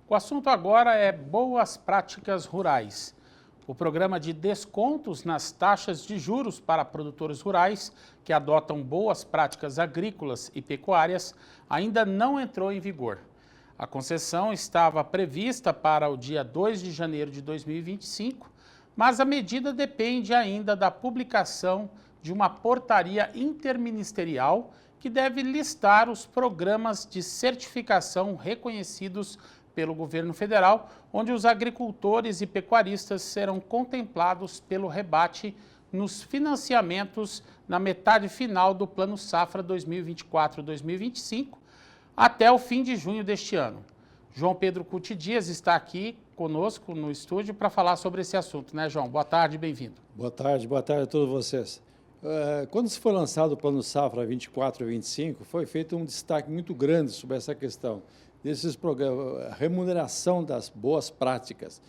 O assunto agora é Boas Práticas Rurais. O programa de descontos nas taxas de juros para produtores rurais que adotam boas práticas agrícolas e pecuárias ainda não entrou em vigor. A concessão estava prevista para o dia 2 de janeiro de 2025, mas a medida depende ainda da publicação de uma portaria interministerial que deve listar os programas de certificação reconhecidos pelo governo federal, onde os agricultores e pecuaristas serão contemplados pelo rebate nos financiamentos na metade final do Plano Safra 2024-2025, até o fim de junho deste ano. João Pedro Cuti Dias está aqui conosco no estúdio para falar sobre esse assunto, né, João? Boa tarde, bem-vindo. Boa tarde a todos vocês. Quando se foi lançado o Plano Safra 24 e 25, foi feito um destaque muito grande sobre essa questão desses programas, a remuneração das boas práticas,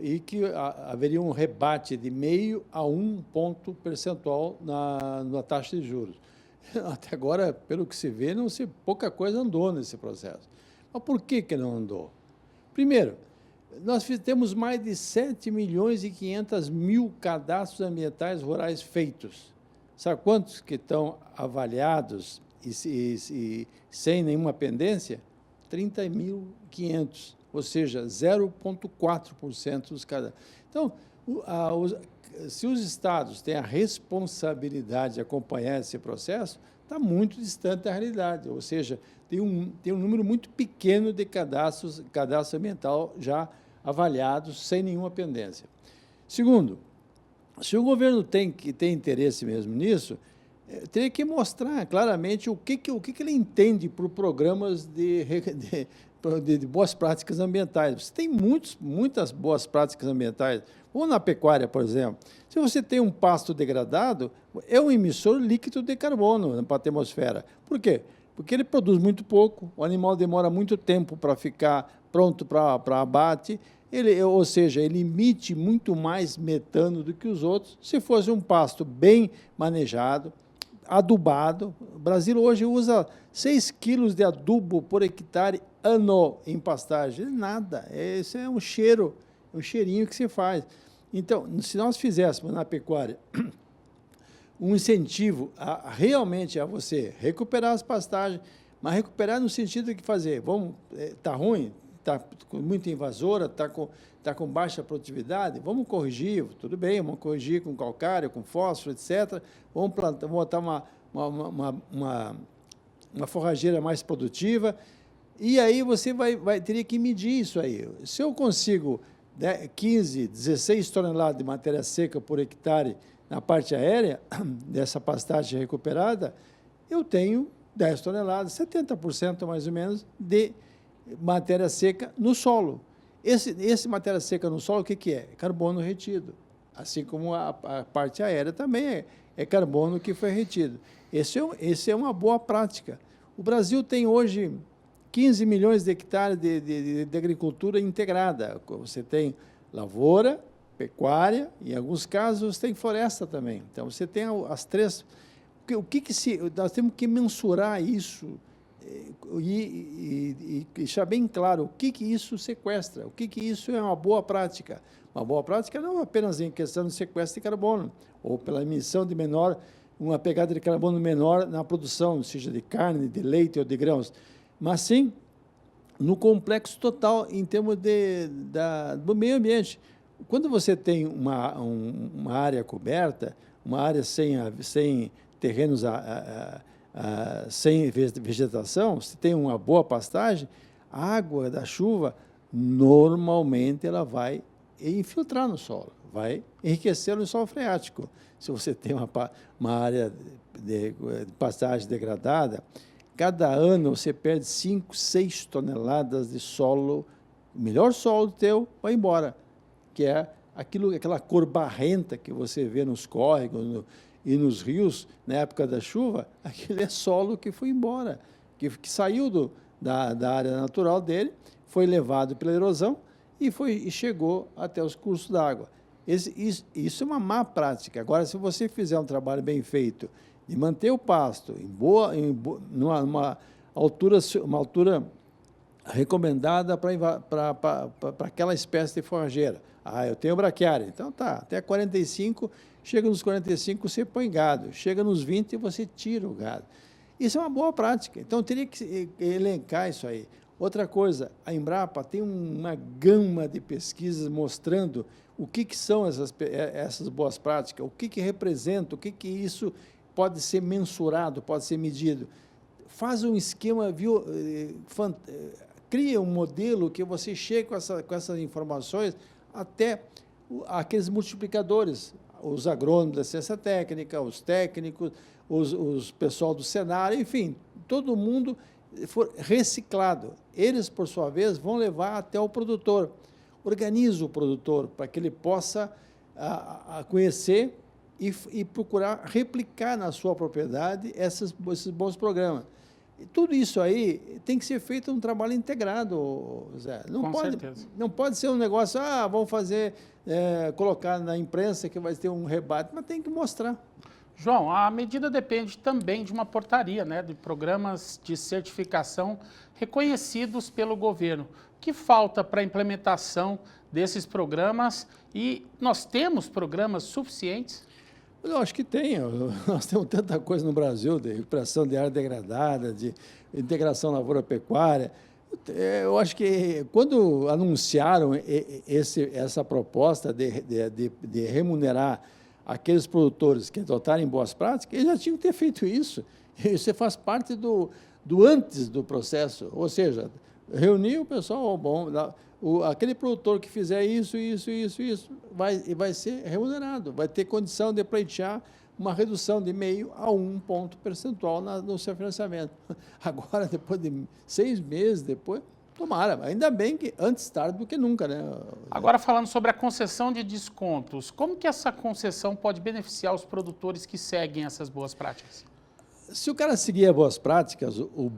e que haveria um rebate de 0,5 a 1 ponto percentual na taxa de juros. Até agora, pelo que se vê, pouca coisa andou nesse processo. Mas por que não andou? Primeiro, nós temos mais de 7 milhões e 500 mil cadastros ambientais rurais feitos. Sabe quantos que estão avaliados e sem nenhuma pendência? 30.500, ou seja, 0,4% dos cadastros. Então, se os estados têm a responsabilidade de acompanhar esse processo, está muito distante da realidade, ou seja, tem um número muito pequeno de cadastro ambiental já avaliados sem nenhuma pendência. Segundo, se o governo tem interesse mesmo nisso, teria que mostrar claramente o que ele entende por programas de boas práticas ambientais. Você tem muitas boas práticas ambientais, ou na pecuária, por exemplo. Se você tem um pasto degradado, é um emissor líquido de carbono para a atmosfera. Por quê? Porque ele produz muito pouco, o animal demora muito tempo para ficar pronto para abate, ou seja, ele emite muito mais metano do que os outros. Se fosse um pasto bem manejado, adubado, o Brasil hoje usa 6 quilos de adubo por hectare ano em pastagem. Nada, esse é um cheirinho que se faz. Então, se nós fizéssemos na pecuária um incentivo realmente a você recuperar as pastagens, mas recuperar no sentido de fazer, está ruim, está com muita invasora, está com baixa produtividade, vamos corrigir, tudo bem, vamos corrigir com calcário, com fósforo, etc. Vamos botar uma forrageira mais produtiva, e aí você teria que medir isso aí. Se eu consigo 15, 16 toneladas de matéria seca por hectare na parte aérea, dessa pastagem recuperada, eu tenho 10 toneladas, 70% mais ou menos, de matéria seca no solo. Esse matéria seca no solo, o que é? Carbono retido. Assim como a parte aérea também é carbono que foi retido. Esse é uma boa prática. O Brasil tem hoje 15 milhões de hectares de agricultura integrada. Você tem lavoura, pecuária, e em alguns casos tem floresta também. Então, você tem as três. Nós temos que mensurar isso e deixar bem claro o que isso sequestra, o que isso é uma boa prática. Uma boa prática não apenas em questão de sequestro de carbono, ou pela emissão de uma pegada de carbono menor na produção, seja de carne, de leite ou de grãos, mas sim no complexo total em termos do meio ambiente. Quando você tem uma área coberta, uma área sem terrenos, sem vegetação, se tem uma boa pastagem, a água da chuva, normalmente, ela vai infiltrar no solo, vai enriquecer no solo freático. Se você tem uma área de pastagem degradada, cada ano você perde 5, 6 toneladas de solo, o melhor solo teu vai embora, que é aquela cor barrenta que você vê nos córregos e nos rios, na época da chuva, aquele é solo que foi embora, que saiu da área natural dele, foi levado pela erosão e chegou até os cursos d'água. Isso é uma má prática. Agora, se você fizer um trabalho bem feito de manter o pasto numa altura recomendada para aquela espécie de forrageira. Ah, eu tenho braquiária. Então tá, até 45, chega nos 45 você põe gado, chega nos 20 você tira o gado. Isso é uma boa prática, então teria que elencar isso aí. Outra coisa, a Embrapa tem uma gama de pesquisas mostrando o que são essas boas práticas, o que representa, o que isso pode ser mensurado, pode ser medido. Faz um esquema, cria um modelo que você chegue com essas informações até aqueles multiplicadores, os agrônomos da ciência técnica, os técnicos, os pessoal do cenário, enfim, todo mundo for reciclado. Eles, por sua vez, vão levar até o produtor. Organiza o produtor para que ele possa conhecer e procurar replicar na sua propriedade esses bons programas. E tudo isso aí tem que ser feito um trabalho integrado, Zé. Não pode ser um negócio, vamos fazer, colocar na imprensa que vai ter um rebate, mas tem que mostrar. João, a medida depende também de uma portaria, né, de programas de certificação reconhecidos pelo governo. O que falta para a implementação desses programas e nós temos programas suficientes? Eu acho que tem. Nós temos tanta coisa no Brasil de recuperação de área degradada, de integração lavoura-pecuária. Eu acho que quando anunciaram essa proposta de remunerar aqueles produtores que adotarem boas práticas, eles já tinham que ter feito isso. Isso faz parte do antes do processo. Ou seja, reunir o pessoal, aquele produtor que fizer isso, vai ser remunerado, vai ter condição de pleitear uma redução de 0,5 a 1 ponto percentual no seu financiamento. Agora, depois de 6 meses, tomara, ainda bem que antes tarde do que nunca, né? Agora, falando sobre a concessão de descontos, como que essa concessão pode beneficiar os produtores que seguem essas boas práticas? Se o cara seguir as boas práticas, o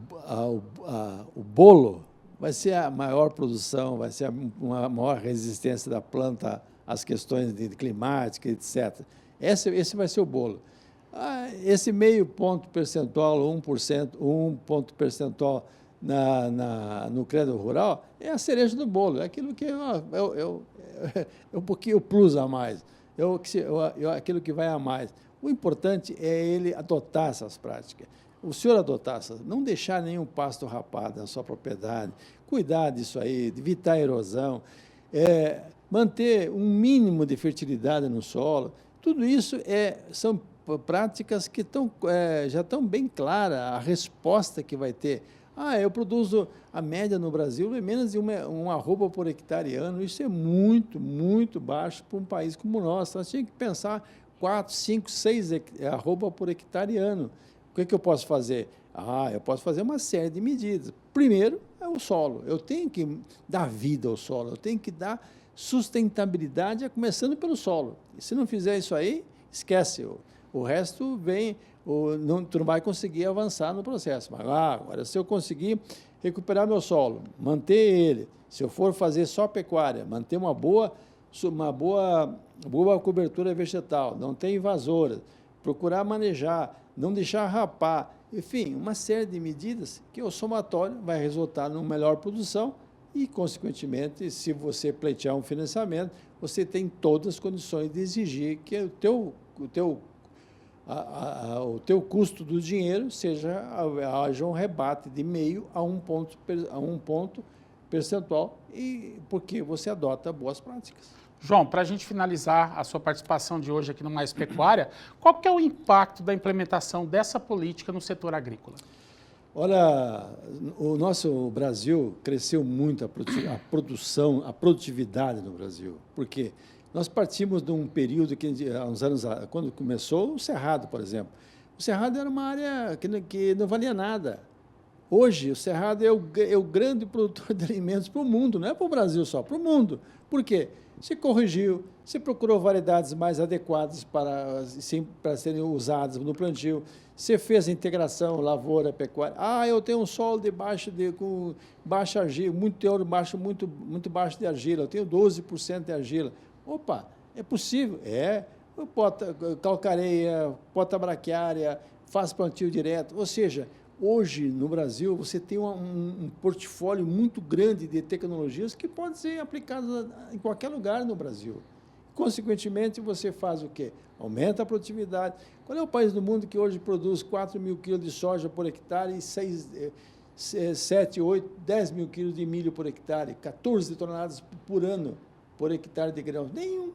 bolo vai ser a maior produção, vai ser uma maior resistência da planta às questões climáticas, etc. Esse vai ser o bolo. Esse 0,5 ponto percentual, 1%, 1 ponto percentual no crédito rural é a cereja do bolo, é aquilo que é um pouquinho plus a mais, aquilo que vai a mais. O importante é ele adotar essas práticas. O senhor adotar, não deixar nenhum pasto rapado na sua propriedade, cuidar disso aí, evitar a erosão, manter um mínimo de fertilidade no solo, tudo isso são práticas que já estão bem claras, a resposta que vai ter. Eu produzo, a média no Brasil é menos de uma arroba por hectare ano, isso é muito, muito baixo para um país como o nosso. Nós tínhamos que pensar 4, 5, 6 arroba por hectare ano. O que eu posso fazer? Eu posso fazer uma série de medidas. Primeiro, é o solo. Eu tenho que dar vida ao solo, eu tenho que dar sustentabilidade, começando pelo solo. E se não fizer isso aí, esquece. O resto vem, tu não vai conseguir avançar no processo. Mas agora, se eu conseguir recuperar meu solo, manter ele, se eu for fazer só pecuária, manter uma boa cobertura vegetal, não ter invasoras, procurar manejar, não deixar rapar, enfim, uma série de medidas que o somatório vai resultar numa melhor produção e, consequentemente, se você pleitear um financiamento, você tem todas as condições de exigir que o teu custo do dinheiro haja um rebate de 0,5 a 1 ponto percentual, porque você adota boas práticas. João, para a gente finalizar a sua participação de hoje aqui no Mais Pecuária, qual que é o impacto da implementação dessa política no setor agrícola? Olha, o nosso Brasil cresceu muito a produtividade no Brasil. Por quê? Nós partimos de um período que, há uns anos, quando começou o Cerrado, por exemplo. O Cerrado era uma área que não valia nada. Hoje, o Cerrado é o grande produtor de alimentos para o mundo, não é para o Brasil só, para o mundo. Por quê? Se corrigiu, se procurou variedades mais adequadas para serem usadas no plantio, você fez a integração lavoura-pecuária. Eu tenho um solo com baixa argila, muito teor baixo, muito baixo de argila, eu tenho 12% de argila. Opa, é possível? Calcareia, bota braquiária, faz plantio direto, ou seja, Hoje, no Brasil, você tem um portfólio muito grande de tecnologias que podem ser aplicadas em qualquer lugar no Brasil. Consequentemente, você faz o quê? Aumenta a produtividade. Qual é o país do mundo que hoje produz 4 mil quilos de soja por hectare e 7, 8, 10 mil quilos de milho por hectare, 14 toneladas por ano por hectare de grãos? Nenhum.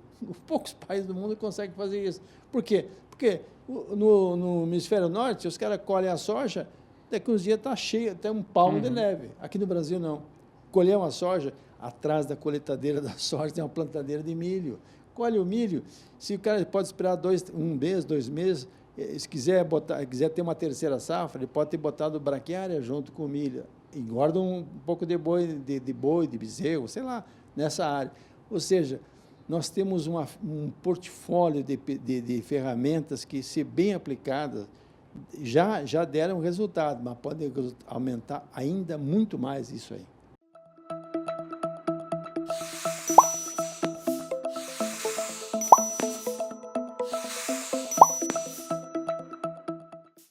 Poucos países do mundo conseguem fazer isso. Por quê? Porque no hemisfério norte, os caras colhem a soja, daqui uns dias está cheio, até um palmo de neve. Aqui no Brasil, não. Colher uma soja, atrás da coletadeira da soja tem uma plantadeira de milho. Colhe o milho, se o cara pode esperar um mês, 2 meses, se quiser ter uma terceira safra, ele pode ter botado braquiária junto com o milho. Engorda um pouco de boi, de bezerro, sei lá, nessa área. Ou seja, nós temos um portfólio de ferramentas que, se bem aplicadas, já deram resultado, mas podem aumentar ainda muito mais isso aí.